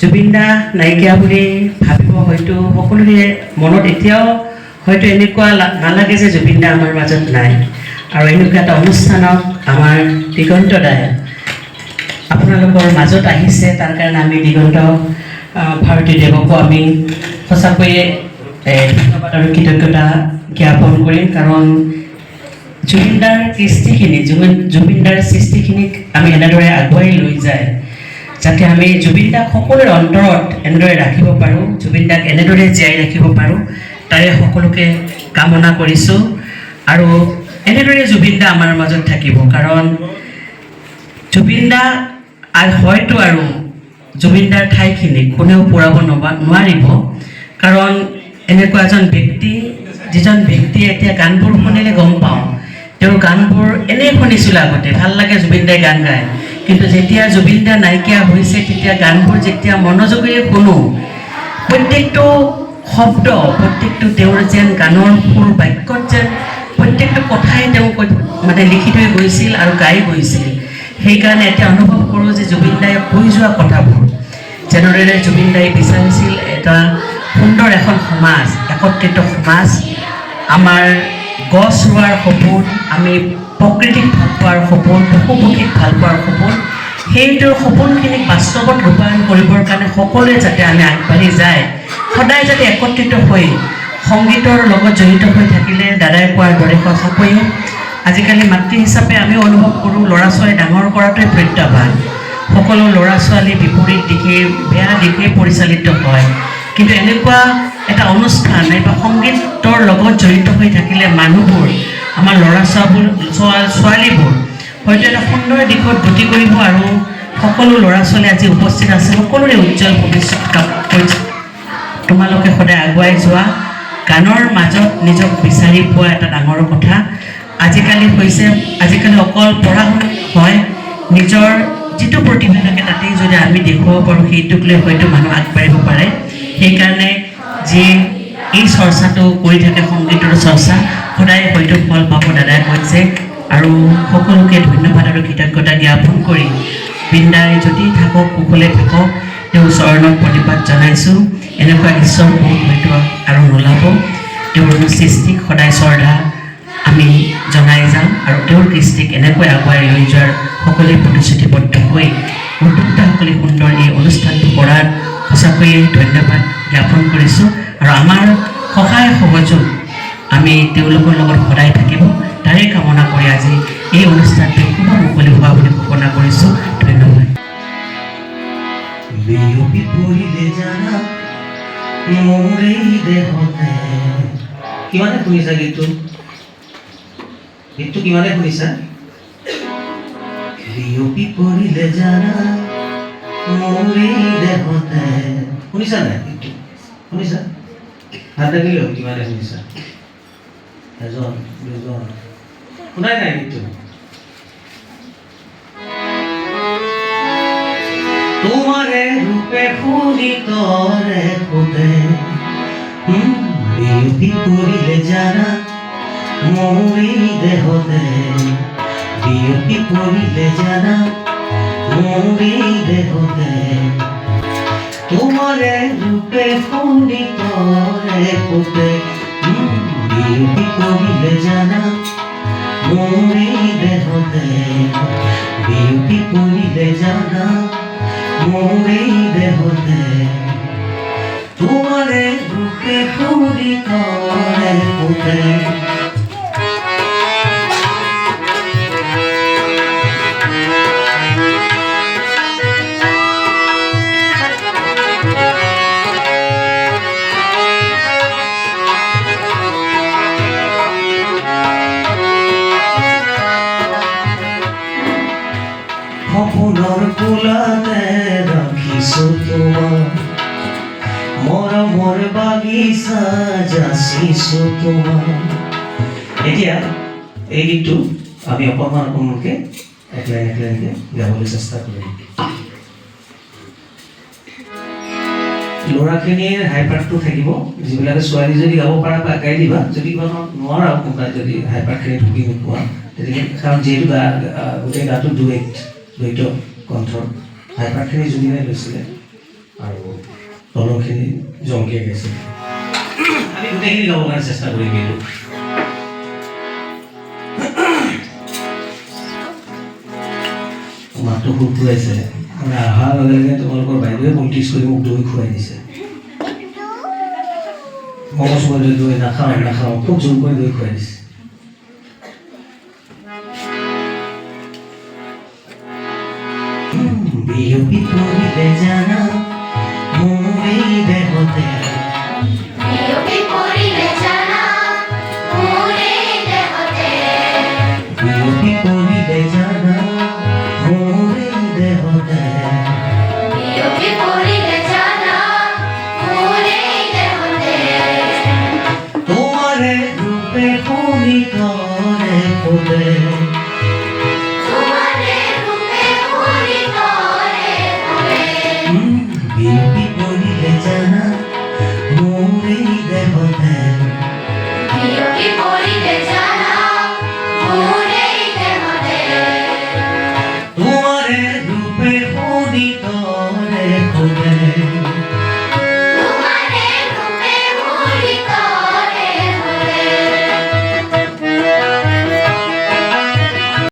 জুবিন দা নাইকিয়া বুলি ভাবিব হয়তো সকলোৰে মনত এতিয়াও হয়তো এনেকুৱা নালাগে যে জুবিন দা আমাৰ মাজত নাই। আৰু এনেকুৱা এটা অনুষ্ঠানত আমাৰ দিগন্ত দাই আপোনালোকৰ মাজত আহিছে, তাৰ কাৰণে আমি দিগন্ত ভাৰতী দেৱকো আমি সঁচাকৈয়ে ধন্যবাদ আৰু কৃতজ্ঞতা জ্ঞাপন কৰিম। কাৰণ জুবিনদাৰ সৃষ্টিখিনি জুবিনদাৰ সৃষ্টিখিনিক আমি এনেদৰে আগুৱাই লৈ যায় যাতে আমি জুবিন দাক সকলোৰে অন্তৰত এনেদৰে ৰাখিব পাৰোঁ, জুবিন দাক এনেদৰে জীয়াই ৰাখিব পাৰোঁ, তাৰে সকলোকে কামনা কৰিছোঁ। আৰু এনেদৰে জুবিন দা আমাৰ মাজত থাকিব, কাৰণ জুবিন দা হয়তো আৰু জুবিন দাৰ ঠাইখিনি কোনেও পূৰাব নোৱাৰিব। কাৰণ এনেকুৱা এজন ব্যক্তি, যিজন ব্যক্তিয়ে এতিয়া গানবোৰ শুনিলে গম পাওঁ তেওঁৰ গানবোৰ এনেই শুনিছিলোঁ আগতে, ভাল লাগে জুবিন দাই গান গায়, কিন্তু যেতিয়া জুবিন দা নাইকিয়া হৈছে তেতিয়া গানবোৰ যেতিয়া মনোযোগেৰে শুনো, প্ৰত্যেকটো শব্দ, প্ৰত্যেকটো তেওঁৰ যেন গানৰ সুৰ বাক্যত যেন প্ৰত্যেকটো কথাই তেওঁ মানে লিখি থৈ গৈছিল আৰু গাই গৈছিল। সেইকাৰণে এতিয়া অনুভৱ কৰোঁ যে জুবিন দাই কৈ যোৱা কথাবোৰ, যেনেদৰে জুবিন দাই বিচাৰিছিল এটা সুন্দৰ এখন সমাজ, একত্ৰিত সমাজ, আমাৰ গছ ৰোৱাৰ সপোন, আমি প্ৰকৃতিক ভাল পোৱাৰ সপোন, পশু পক্ষীক ভাল পোৱাৰ সপোন, সেইটোৰ সপোনখিনিক বাস্তৱত ৰূপায়ণ কৰিবৰ কাৰণে সকলোৱে যাতে আমি আগবাঢ়ি যায়, সদায় যাতে একত্ৰিত হৈ সংগীতৰ লগত জড়িত হৈ থাকিলে দাদাই কোৱাৰ দৰে সঁচাকৈয়ে আজিকালি মাতৃ হিচাপে আমি অনুভৱ কৰোঁ ল'ৰা ছোৱালী ডাঙৰ কৰাটোৱে প্ৰত্যাহ্বান। সকলো ল'ৰা ছোৱালী বিপৰীত দিশে, বেয়া দিশে পৰিচালিত হয়, কিন্তু এনেকুৱা এটা অনুষ্ঠান নাইবা সংগীতৰ লগত জড়িত হৈ থাকিলে মানুহবোৰ, আমাৰ ল'ৰা ছোৱালীবোৰ হয়তো এটা সুন্দৰ দিশত গতি কৰিব। আৰু সকলো ল'ৰা ছোৱালী আজি উপস্থিত আছে, সকলোৰে উজ্জ্বল ভৱিষ্যত কৰিছে। তোমালোকে সদায় আগুৱাই যোৱা, গানৰ মাজত নিজক বিচাৰি পোৱা এটা ডাঙৰ কথা। আজিকালি অকল পঢ়া শুনা হয়, নিজৰ যিটো প্ৰতিভা থাকে তাতেই যদি আমি দেখুৱাব পাৰোঁ, সেইটোক লৈ হয়তো মানুহ আগবাঢ়িব পাৰে। সেইকাৰণে যি এই চৰ্চাটো কৰি থাকে, সংগীতৰ চৰ্চা, সদায় হয়তো ফল পাব দাদাই কৈছে। আৰু সকলোকে ধন্যবাদ আৰু কৃতজ্ঞতা জ্ঞাপন কৰি বৃন্দাই যদি থাকক, কুশলে থাকক, তেওঁৰ চৰণত প্ৰতিবাদ জনাইছোঁ। এনেকুৱা ঈশ্বৰ বহুত হয়তো আৰু নোলাব, তেওঁৰ সৃষ্টিক সদায় শ্ৰদ্ধা আমি জনাই যাম আৰু তেওঁৰ কৃষ্টিক এনেকৈ আগুৱাই লৈ যোৱাৰ সকলোৱে প্ৰতিশ্ৰুতিবদ্ধ হৈ উদ্যোক্তাসকলে সুন্দৰ এই অনুষ্ঠানটো কৰাৰ সঁচাকৈয়ে ধন্যবাদ জ্ঞাপন কৰিছোঁ। আৰু আমাৰ সহায় সহযোগ আমি তেওঁলোকৰ লগত সদায় থাকিব, তাৰে কামনা কৰি আজি এই অনুষ্ঠানটো শুভ মুকলি হোৱা বুলি ঘোষণা কৰিছোঁ। ধন্যবাদ। বিয়পি পৰিলে জানা মোৰ এই দেহতে, কিমানে শুনিছা গীতটো? গীতটো কিমানে শুনিছা? বিয়পি পৰিলে জানা মোৰ এই দেহতে, শুনিছা নাই গীতটো? শুনিছা? হাত লাগিলে কিমানে শুনিছা? এজন দুজন শুনাই নাই গীতটো? তোমারে রূপে ফুলিত রেখোতে বিয়পি পৰিলে জানা মোৰ এই দেহতে, বিয়পি পৰিলে জানা মোৰ এই দেহতে, তোমাৰে ৰূপে ফুলিত ৰেখোতে বিয়পি পৰিলে জানা মোৰ এই দেহতে, বিয়পি পৰিলে জানা মোৰ এই দেহতে, তোমাৰে ৰূপে ফুলিত ৰেখোতে। সপোনৰ কোলাতে ৰাখিছোঁ তোমাক, মৰমৰ বাগিচা যাচিছোঁ তোমাক। এতিয়া এই গীতটো আমি অকণমানকৈ এক লাইনকৈ গাবলৈ চেষ্টা কৰিম। ল'ৰাখিনিৰ হাই পাৰ্টটো থাকিব, যিবিলাকে ছোৱালী যদি গাব পাৰা বা গাই দিবা, যদি নোৱাৰা কোনোবাই যদি হাই পাৰ্টখিনি ঢুকি নোপোৱা তেনেকৈ, কাৰণ যিহেতু গোটেই গাটো দ্বৈত কণ্ঠৰ হাই পাৰ্টখিনি জুবিনে লৈছিলে আৰু মানুহখিনি জমকে গাইছে আমি গোটেইখিনি গাব কাৰণে চেষ্টা কৰি গেলো মাতটো খুব খুৱাইছে মানে অহাৰ লগে লগে তোমালোকৰ বাইদেৱে পলিটিক্স কৰি মোক দৈ খুৱাই দিছে মগজ কৰি দৈ নাখাওঁ খুব জোৰ কৰি দৈ খুৱাই দিছে বিয়পি পৰিলে জানা মোৰ এই দেহতে বিয়পি পৰিলে জানা মোৰ এই দেহতে বিয়পি পৰিলে জানা মোৰ এই দেহতে বিয়পি পৰিলে জানা মোৰ এই দেহতে তোমাৰে ৰূপে শোণিতৰে ফুলে তোমাৰে ৰূপে শোণিতৰে ফুলে বিয়পি পৰিলে জানা মোৰ এই দেহতে বিয়পি পৰিলে জানা মোৰ এই দেহতে তোমাৰে ৰূপে শোণিতৰে ফুলে